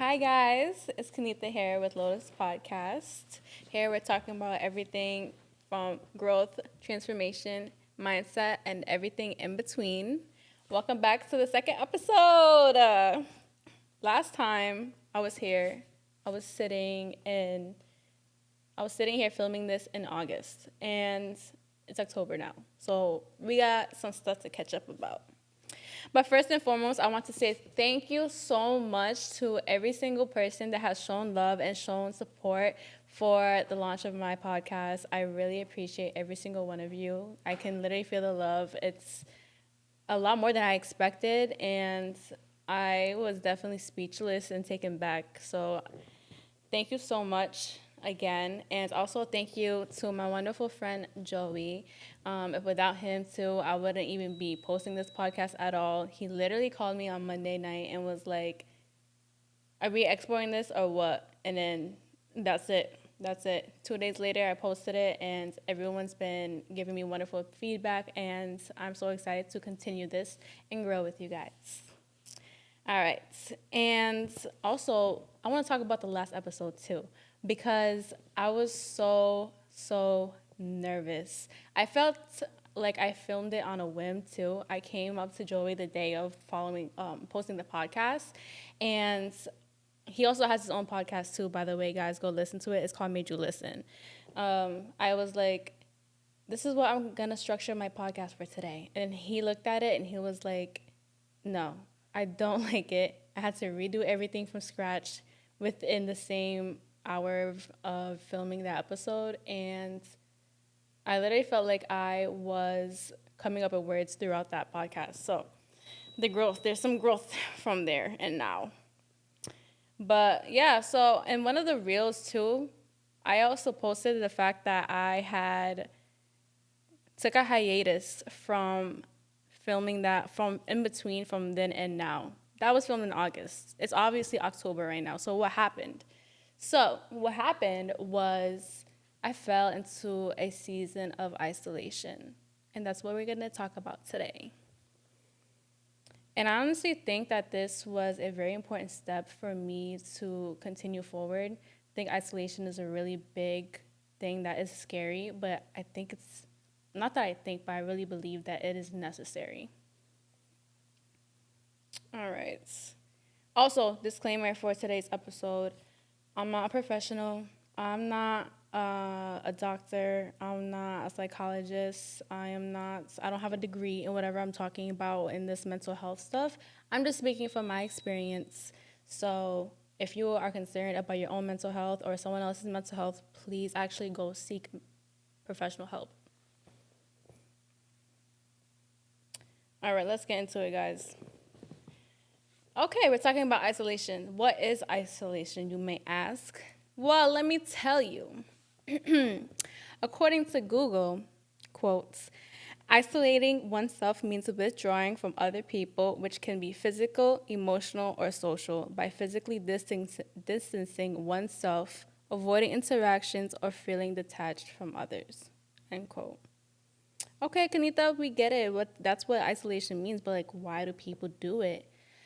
Hi guys, it's Kanita here with LOTUS Podcast. Here we're talking about everything from growth, transformation, mindset, and everything in between. Welcome back to the second episode. Last time I was here, I was sitting in I was sitting here filming this in August, and it's October now. So we got some stuff to catch up about. But first and foremost, I want to say thank you so much to every single person that has shown love and shown support for the launch of my podcast. I really appreciate every single one of you. I can literally feel the love. It's a lot more than I expected, and I was definitely speechless and taken back. So thank you so much again. And also thank you to my wonderful friend Joey. If without him too, I wouldn't even be posting this podcast at all. He literally called me on Monday night and was like, are we exploring this or what? And then that's it. That's it. 2 days later, I posted it, and everyone's been giving me wonderful feedback, and I'm so excited to continue this and grow with you guys. All right. And also, I want to talk about the last episode too, because I was so nervous. I felt like I filmed it on a whim too. I came up to Joey the day of posting the podcast, and he also has his own podcast too, by the way, guys. Go listen to it. It's called Made You Listen. I was like, this is what I'm going to structure my podcast for today. And he looked at it and he was like, no, I don't like it. I had to redo everything from scratch within the same hour of filming that episode. And I literally felt like I was coming up with words throughout that podcast. So there's some growth from there and now. But yeah, so in one of the reels too, I also posted the fact that I had took a hiatus from filming that from in between from then and now. That was filmed in August. It's obviously October right now. So what happened? So what happened was I fell into a season of isolation. And that's what we're going to talk about today. And I honestly think that this was a very important step for me to continue forward. I think isolation is a really big thing that is scary, but I think it's not that I think, but I really believe that it is necessary. All right. Also, disclaimer for today's episode, I'm not a professional. I'm not a doctor. I'm not a psychologist. I don't have a degree in whatever I'm talking about in this mental health stuff. I'm just speaking from my experience. So if you are concerned about your own mental health or someone else's mental health, please actually go seek professional help. All right, let's get into it, guys. Okay, we're talking about isolation. What is isolation, you may ask? Well, let me tell you. According to Google, quotes, isolating oneself means withdrawing from other people, which can be physical, emotional, or social, by physically distancing oneself, avoiding interactions, or feeling detached from others, end quote. Okay, Kanita, we get it. That's what isolation means, but like, why do people do it?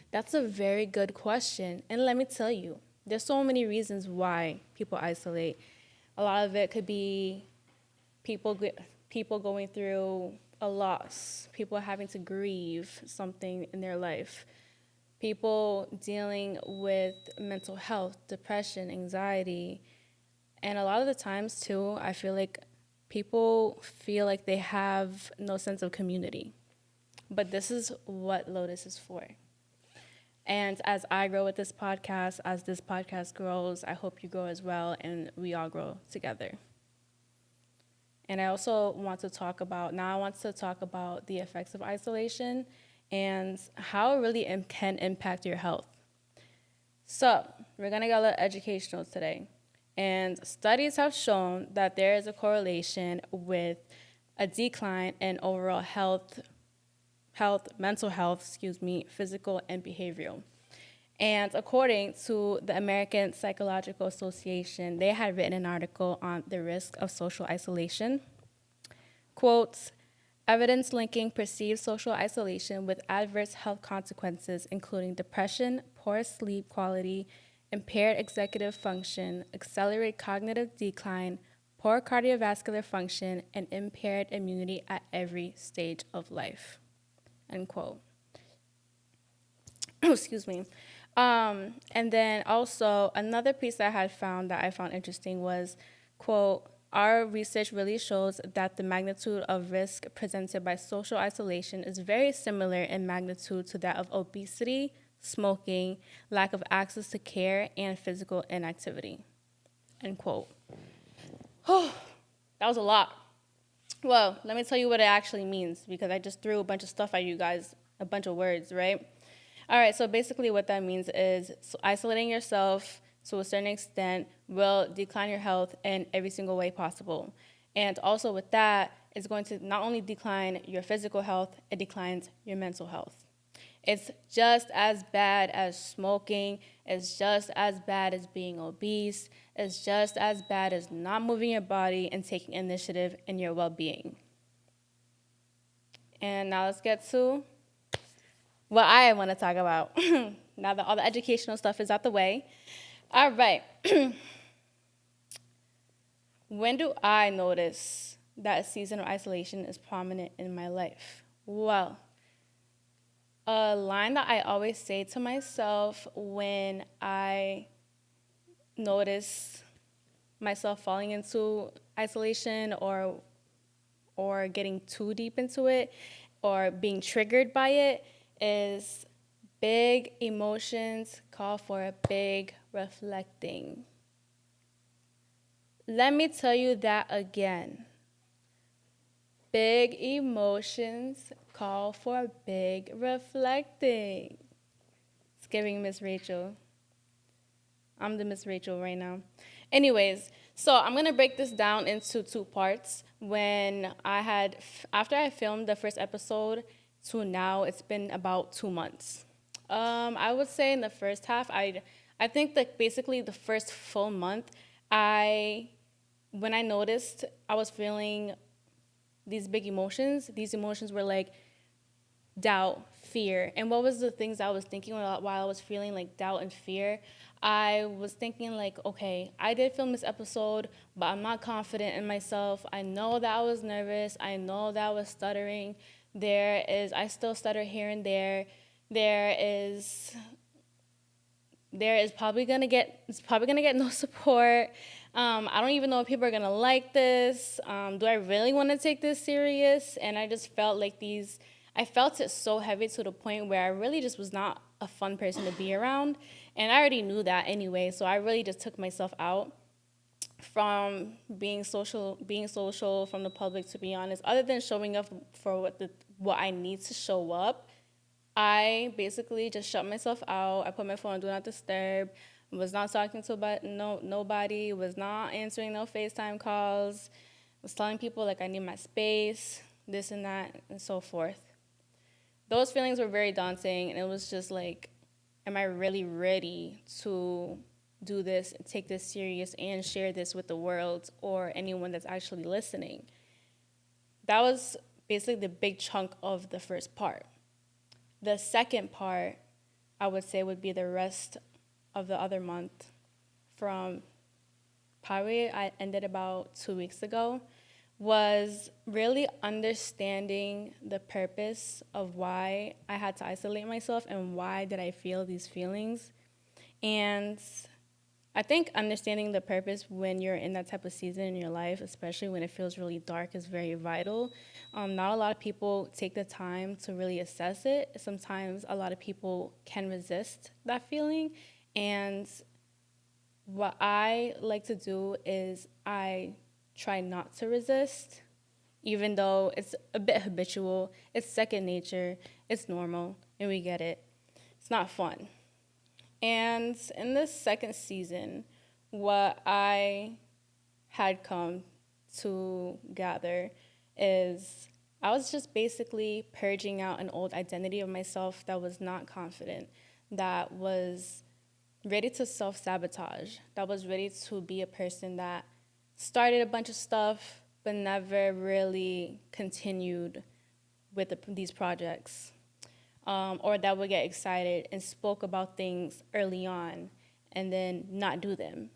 That's a very good question. And let me tell you, there's so many reasons why people isolate. A lot of it could be people going through a loss, people having to grieve something in their life, people dealing with mental health, depression, anxiety. And a lot of the times, too, I feel like people feel like they have no sense of community. But this is what Lotus is for. And as I grow with this podcast, as this podcast grows, I hope you grow as well, and we all grow together. And I also want to talk about the effects of isolation and how it really can impact your health. So we're going to get a little educational today. And studies have shown that there is a correlation with a decline in overall mental health, physical and behavioral. And according to the American Psychological Association, they had written an article on the risk of social isolation. Quotes, evidence linking perceived social isolation with adverse health consequences, including depression, poor sleep quality, impaired executive function, accelerated cognitive decline, poor cardiovascular function, and impaired immunity at every stage of life. End quote. Excuse me. And then also another piece that I found interesting was, quote, our research really shows that the magnitude of risk presented by social isolation is very similar in magnitude to that of obesity, smoking, lack of access to care, and physical inactivity. End quote. That was a lot. Well, let me tell you what it actually means, because I just threw a bunch of stuff at you guys, a bunch of words, right? All right, so basically what that means is isolating yourself to a certain extent will decline your health in every single way possible. And also with that, it's going to not only decline your physical health, it declines your mental health. It's just as bad as smoking. It's just as bad as being obese. It's just as bad as not moving your body and taking initiative in your well-being. And now let's get to what I want to talk about. Now that all the educational stuff is out the way. All right. When do I notice that a season of isolation is prominent in my life? Well, a line that I always say to myself when I notice myself falling into isolation or getting too deep into it or being triggered by it is big emotions call for a big reflecting. Let me tell you that again. Big emotions call for big reflecting. It's giving Miss Rachel. I'm the Miss Rachel right now. Anyways, so I'm going to break this down into two parts. After I filmed the first episode to now, it's been about 2 months. I would say in the first half, I think that basically the first full month, when I noticed I was feeling these big emotions, these emotions were like doubt, fear. And what was the things I was thinking while I was feeling like doubt and fear? I was thinking like, okay, I did film this episode, but I'm not confident in myself. I know that I was nervous. I know that I was stuttering. I still stutter here and there. It's probably gonna get no support. I don't even know if people are gonna like this. Do I really want to take this serious? And I just felt like I felt it so heavy to the point where I really just was not a fun person to be around. And I already knew that anyway, so I really just took myself out from being social from the public, to be honest. Other than showing up for what I need to show up, I basically just shut myself out. I put my phone on Do Not Disturb, was not talking to nobody, was not answering no FaceTime calls, was telling people like I need my space, this and that, and so forth. Those feelings were very daunting, and it was just like, am I really ready to do this, take this serious, and share this with the world or anyone that's actually listening? That was basically the big chunk of the first part. The second part, I would say, would be the rest of the other month. From probably I ended about 2 weeks ago, was really understanding the purpose of why I had to isolate myself and why did I feel these feelings. And I think understanding the purpose when you're in that type of season in your life, especially when it feels really dark, is very vital. Not a lot of people take the time to really assess it. Sometimes a lot of people can resist that feeling. And what I like to do is I try not to resist, even though it's a bit habitual. It's second nature. It's normal, and we get it. It's not fun. And in this second season, what I had come to gather is I was just basically purging out an old identity of myself that was not confident, that was ready to self-sabotage, that was ready to be a person that started a bunch of stuff but never really continued with these projects. Or that would get excited and spoke about things early on and then not do them.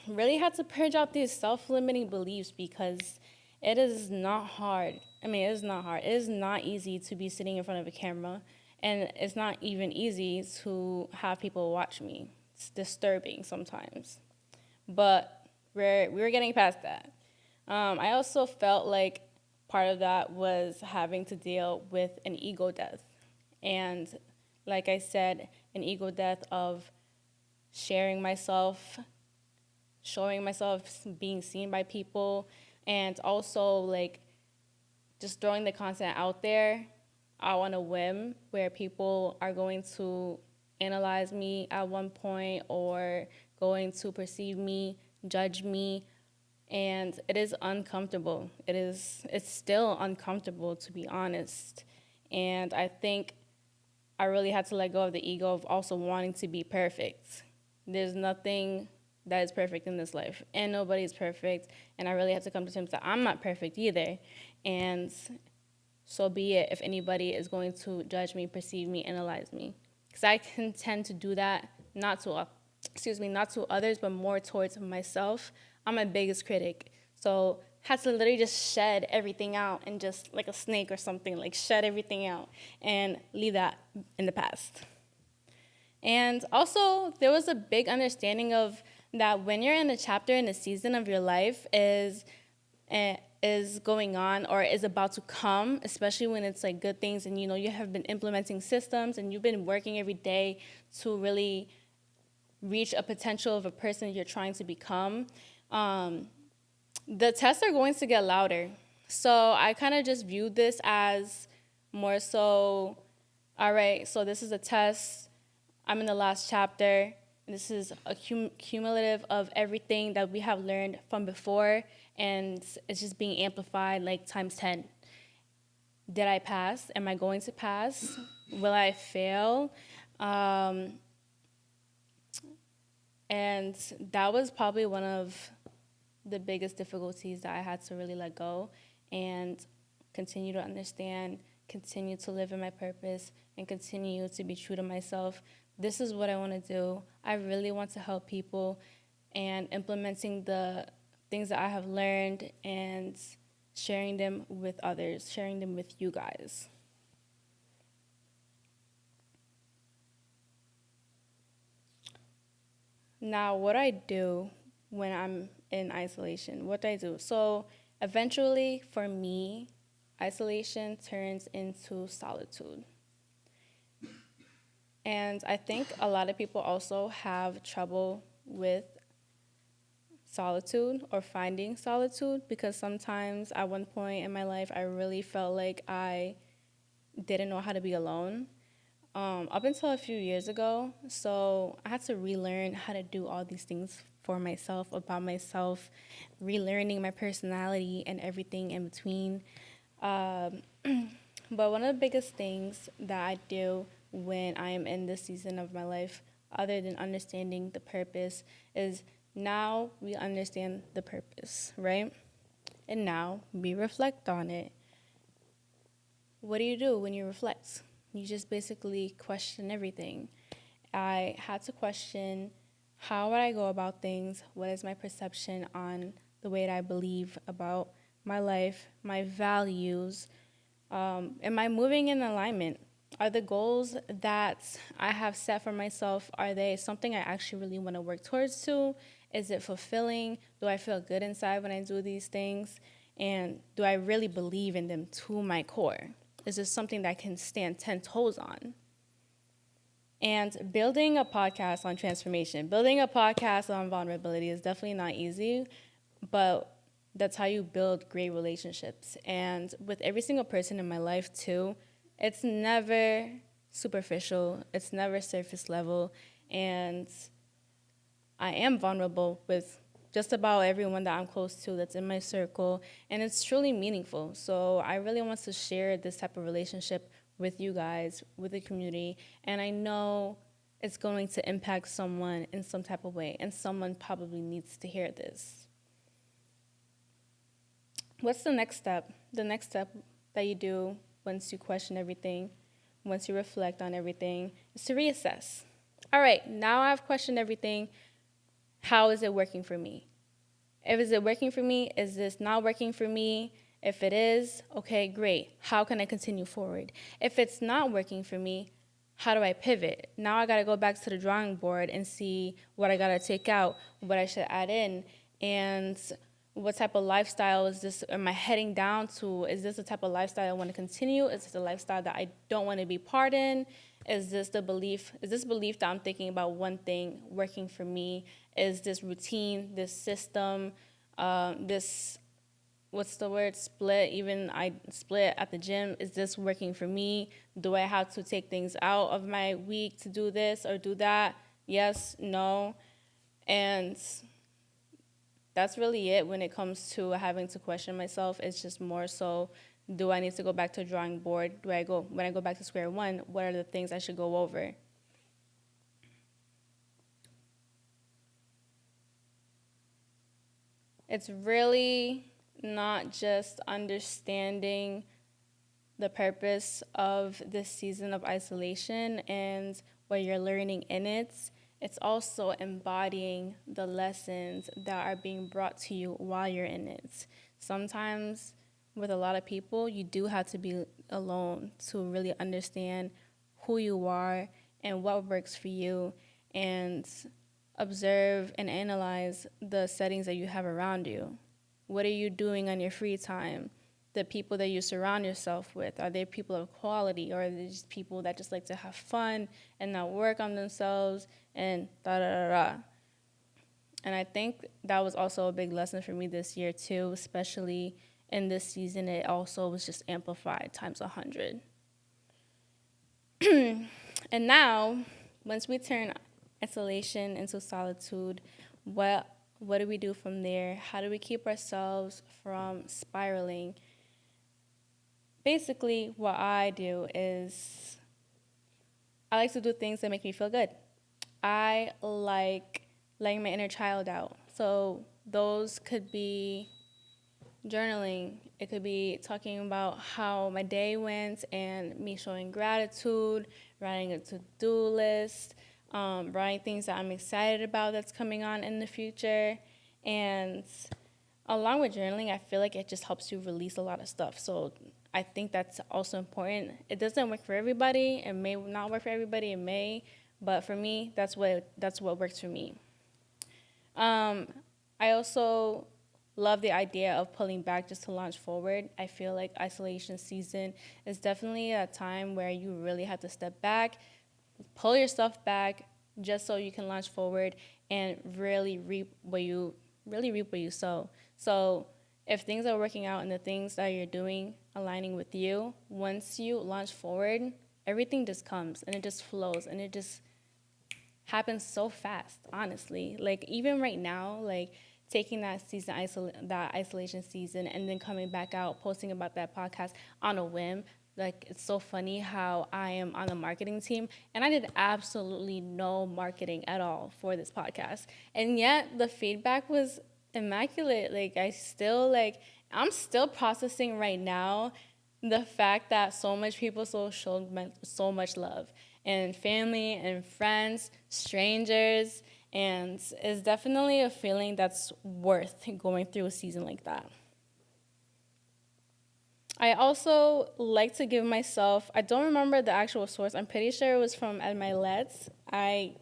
Really had to purge out these self-limiting beliefs because it is not hard. I mean, it is not hard. It is not easy to be sitting in front of a camera, and it's not even easy to have people watch me. It's disturbing sometimes, but we're getting past that. I also felt like part of that was having to deal with an ego death, and like I said, an ego death of sharing myself, showing myself, being seen by people, and also like just throwing the content out there out on a whim where people are going to analyze me at one point or going to perceive me, judge me, and it is uncomfortable. It's still uncomfortable, to be honest. And I think I really had to let go of the ego of also wanting to be perfect. There's nothing that is perfect in this life, and nobody's perfect. And I really had to come to terms that I'm not perfect either. And so be it if anybody is going to judge me, perceive me, analyze me. Because I can tend to do that, not to others, but more towards myself. I'm my biggest critic. So had to literally just shed everything out and just like a snake or something, like shed everything out and leave that in the past. And also, there was a big understanding of that when you're in a chapter in a season of your life is going on or is about to come, especially when it's like good things and you have been implementing systems and you've been working every day to really reach a potential of a person you're trying to become, the tests are going to get louder. So I kind of just viewed this as more so, all right, so this is a test. I'm in the last chapter. This is a cumulative of everything that we have learned from before, and it's just being amplified like times 10. Did I pass? Am I going to pass? Will I fail? And that was probably one of the biggest difficulties that I had to really let go and continue to understand, continue to live in my purpose, and continue to be true to myself. This is what I want to do. I really want to help people and implementing the things that I have learned and sharing them with others, sharing them with you guys. Now, what I do when I'm in isolation, what I do. So eventually, for me, isolation turns into solitude. And I think a lot of people also have trouble with solitude or finding solitude because sometimes at one point in my life, I really felt like I didn't know how to be alone. Up until a few years ago, so I had to relearn how to do all these things for myself, about myself, relearning my personality and everything in between. Um, but one of the biggest things that I do when I am in this season of my life, other than understanding the purpose, is now we understand the purpose, right? And now we reflect on it. What do you do when you reflect? You just basically question everything. I had to question how would I go about things? What is my perception on the way that I believe about my life, my values? Am I moving in alignment? Are the goals that I have set for myself, are they something I actually really want to work towards to? Is it fulfilling? Do I feel good inside when I do these things? And do I really believe in them to my core? Is this something that I can stand 10 toes on? And building a podcast on transformation, building a podcast on vulnerability is definitely not easy, but that's how you build great relationships. And with every single person in my life, too, it's never superficial, it's never surface level, and I am vulnerable with just about everyone that I'm close to that's in my circle, and it's truly meaningful. So I really want to share this type of relationship with you guys, with the community, and I know it's going to impact someone in some type of way, and someone probably needs to hear this. What's the next step? The next step that you do once you question everything, once you reflect on everything, is to reassess. All right, now I've questioned everything. How is it working for me? If is it working for me? Is this not working for me? If it is, okay, great. How can I continue forward? If it's not working for me, how do I pivot? Now I got to go back to the drawing board and see what I got to take out, what I should add in, and what type of lifestyle is this, am I heading down to? Is this the type of lifestyle I want to continue? Is this a lifestyle that I don't want to be part in? Is this belief that I'm thinking about one thing working for me? Is this routine, this system, this, what's the word, split, even I split at the gym, is this working for me? Do I have to take things out of my week to do this or do that? Yes, no. And that's really it when it comes to having to question myself. It's just more so, do I need to go back to a drawing board? When I go back to square one, what are the things I should go over? It's really not just understanding the purpose of this season of isolation and what you're learning in it. It's also embodying the lessons that are being brought to you while you're in it. Sometimes, with a lot of people, you do have to be alone to really understand who you are and what works for you, and observe and analyze the settings that you have around you. What are you doing on your free time? The people that you surround yourself with, are they people of quality, or are they just people that just like to have fun and not work on themselves and da da da da? And I think that was also a big lesson for me this year too, especially in this season. It also was just amplified times 100. And now, once we turn isolation into solitude, what do we do from there? How do we keep ourselves from spiraling? Basically, what I do is I like to do things that make me feel good. I like letting my inner child out. So those could be journaling. It could be talking about how my day went and me showing gratitude, writing a to-do list, writing things that I'm excited about that's coming on in the future. And along with journaling, I feel like it just helps you release a lot of stuff. So I think that's also important. It doesn't work for everybody. It may not work for everybody. It may, but for me, that's what works for me. I also love the idea of pulling back just to launch forward. I feel like isolation season is definitely a time where you really have to step back, pull yourself back, just so you can launch forward and really reap what you sow. So if things are working out and the things that you're doing aligning with you, once you launch forward, everything just comes and it just flows and it just happens so fast, honestly. Like even right now, like taking that isolation season and then coming back out, posting about that podcast on a whim. Like, it's so funny how I am on the marketing team and I did absolutely no marketing at all for this podcast. And yet the feedback was immaculate. I'm still processing right now the fact that so much people showed so much love, and family and friends, strangers, and it's definitely a feeling that's worth going through a season like that. I also like to give myself, I don't remember the actual source, I'm pretty sure it was from Ed Milet's, I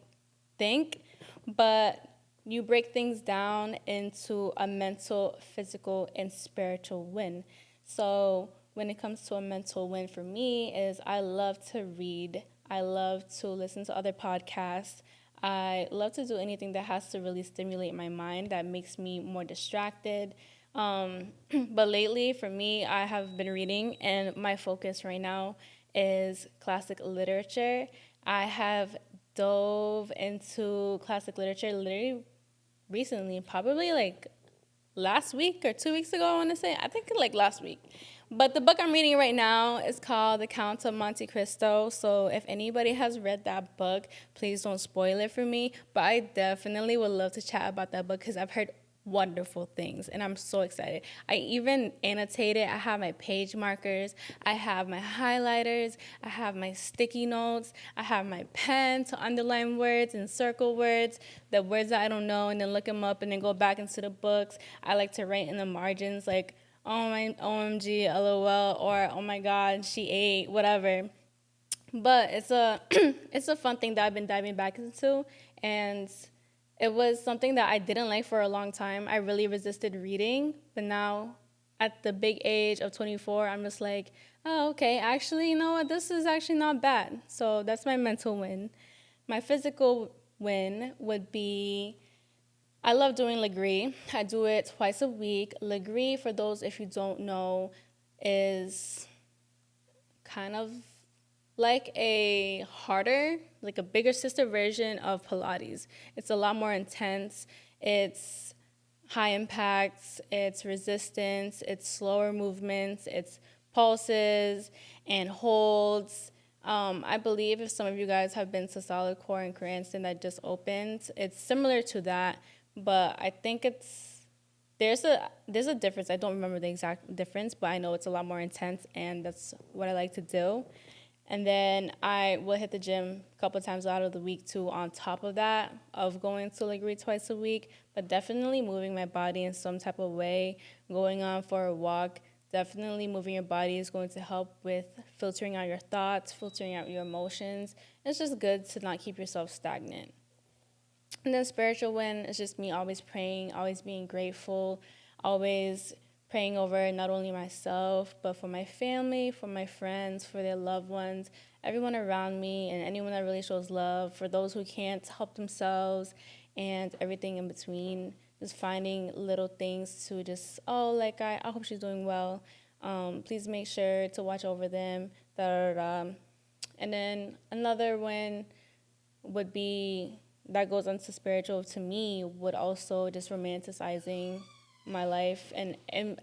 think, but you break things down into a mental, physical, and spiritual win. So when it comes to a mental win for me is I love to read, I love to listen to other podcasts, I love to do anything that has to really stimulate my mind, that makes me more distracted. But lately, for me, I have been reading, and my focus right now is classic literature. I have dove into classic literature literally recently, probably like last week or 2 weeks ago, I want to say. I think like last week. But the book I'm reading right now is called The Count of Monte Cristo. So if anybody has read that book, please don't spoil it for me. But I definitely would love to chat about that book because I've heard wonderful things, and I'm so excited. I even annotated. I have my page markers, I have my highlighters, I have my sticky notes, I have my pen to underline words and circle words, the words that I don't know, and then look them up and then go back into the books. I like to write in the margins like, oh my OMG, LOL, or oh my God, she ate, whatever. But it's a it's a fun thing that I've been diving back into, and it was something that I didn't like for a long time. I really resisted reading, but now at the big age of 24, I'm just like, oh, okay, actually, you know what? This is actually not bad. So that's my mental win. My physical win would be I love doing Legree. I do it twice a week. Legree, for those if you don't know, is kind of like a harder, like a bigger sister version of Pilates. It's a lot more intense. It's high impacts, it's resistance, it's slower movements, it's pulses and holds. I believe if some of you guys have been to Solid Core in Cranston that just opened, it's similar to that, but I think there's a difference. I don't remember the exact difference, but I know it's a lot more intense, and that's what I like to do. And then I will hit the gym a couple times out of the week too, on top of that, of going to Legree twice a week. But definitely moving my body in some type of way, going on for a walk. Definitely moving your body is going to help with filtering out your thoughts, filtering out your emotions. It's just good to not keep yourself stagnant. And then spiritual win is just me always praying, always being grateful, always praying over not only myself, but for my family, for my friends, for their loved ones, everyone around me, and anyone that really shows love, for those who can't help themselves, and everything in between. Just finding little things to just, oh, like, I hope she's doing well. Please make sure to watch over them. Da, da, da. And then another one would be, that goes into spiritual to me, would also just romanticizing my life in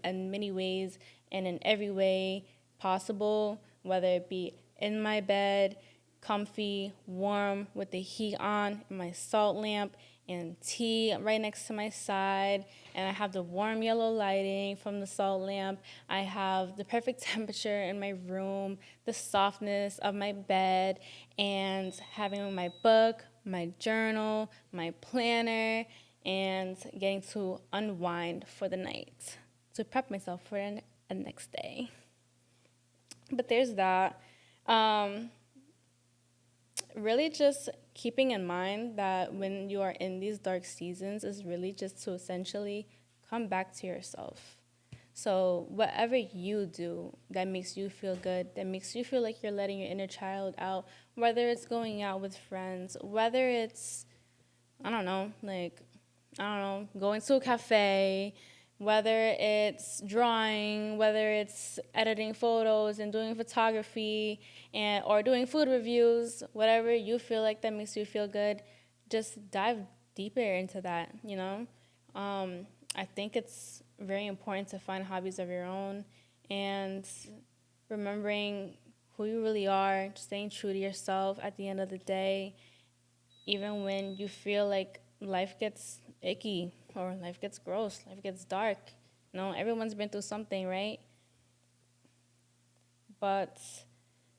many ways and in every way possible, whether it be in my bed, comfy, warm, with the heat on, my salt lamp, and tea right next to my side, and I have the warm yellow lighting from the salt lamp. I have the perfect temperature in my room, the softness of my bed, and having my book, my journal, my planner, and getting to unwind for the night to prep myself for the next day. But there's that. Really just keeping in mind that when you are in these dark seasons is really just to essentially come back to yourself. So whatever you do that makes you feel good, that makes you feel like you're letting your inner child out, whether it's going out with friends, whether it's, I don't know, going to a cafe, whether it's drawing, whether it's editing photos and doing photography, and or doing food reviews, whatever you feel like that makes you feel good, just dive deeper into that, you know? I think it's very important to find hobbies of your own and remembering who you really are, staying true to yourself at the end of the day, even when you feel like life gets icky or life gets gross, life gets dark. You know, everyone's been through something, right? But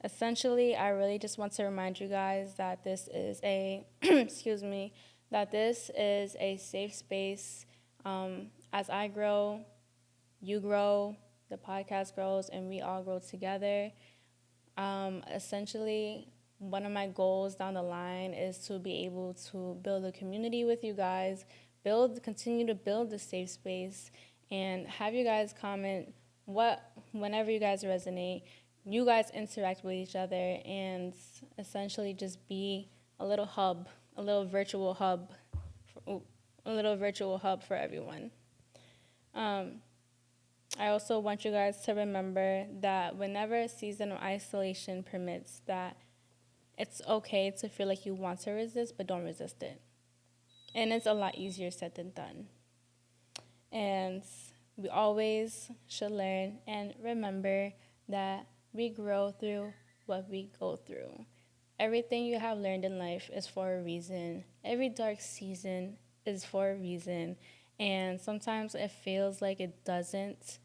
essentially, I really just want to remind you guys that this is a, excuse me, that this is a safe space. As I grow, you grow, the podcast grows, and we all grow together. Essentially, one of my goals down the line is to be able to build a community with you guys, continue to build the safe space, and have you guys comment whenever you guys resonate, you guys interact with each other, and essentially just be a little hub, a little virtual hub, for everyone. I also want you guys to remember that whenever a season of isolation permits, that it's okay to feel like you want to resist, but don't resist it. And it's a lot easier said than done. And we always should learn and remember that we grow through what we go through. Everything you have learned in life is for a reason. Every dark season is for a reason. And sometimes it feels like it doesn't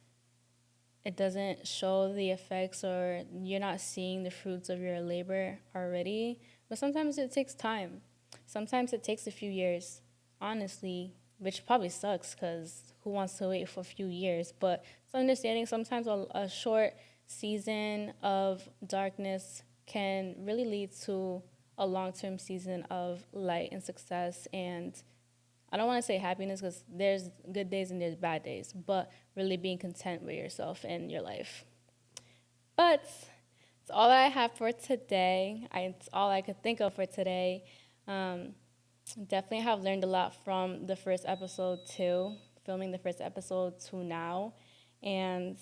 show the effects, or you're not seeing the fruits of your labor already. But sometimes it takes time. Sometimes it takes a few years, honestly, which probably sucks because who wants to wait for a few years? But it's understanding sometimes a short season of darkness can really lead to a long-term season of light and success. And I don't want to say happiness because there's good days and there's bad days, but really being content with yourself and your life. But it's all that I have for today. It's all I could think of for today. Um, Definitely have learned a lot from the first episode too, filming the first episode to now. And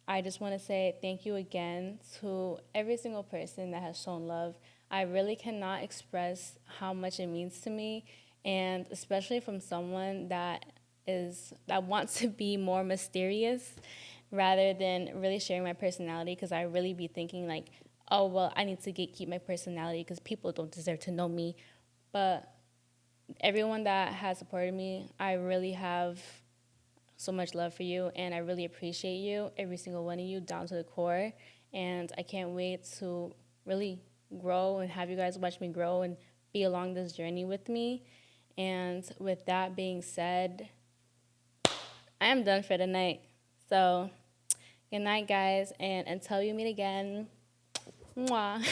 I just want to say thank you again to every single person that has shown love. I really cannot express how much it means to me, and especially from someone that wants to be more mysterious rather than really sharing my personality, because I really be thinking like, oh well, I need to keep my personality because people don't deserve to know me. But everyone that has supported me, I really have so much love for you, and I really appreciate you, every single one of you, down to the core. And I can't wait to really grow and have you guys watch me grow and be along this journey with me. And with that being said, I am done for the night. So, good night, guys, and until you meet again, mwah.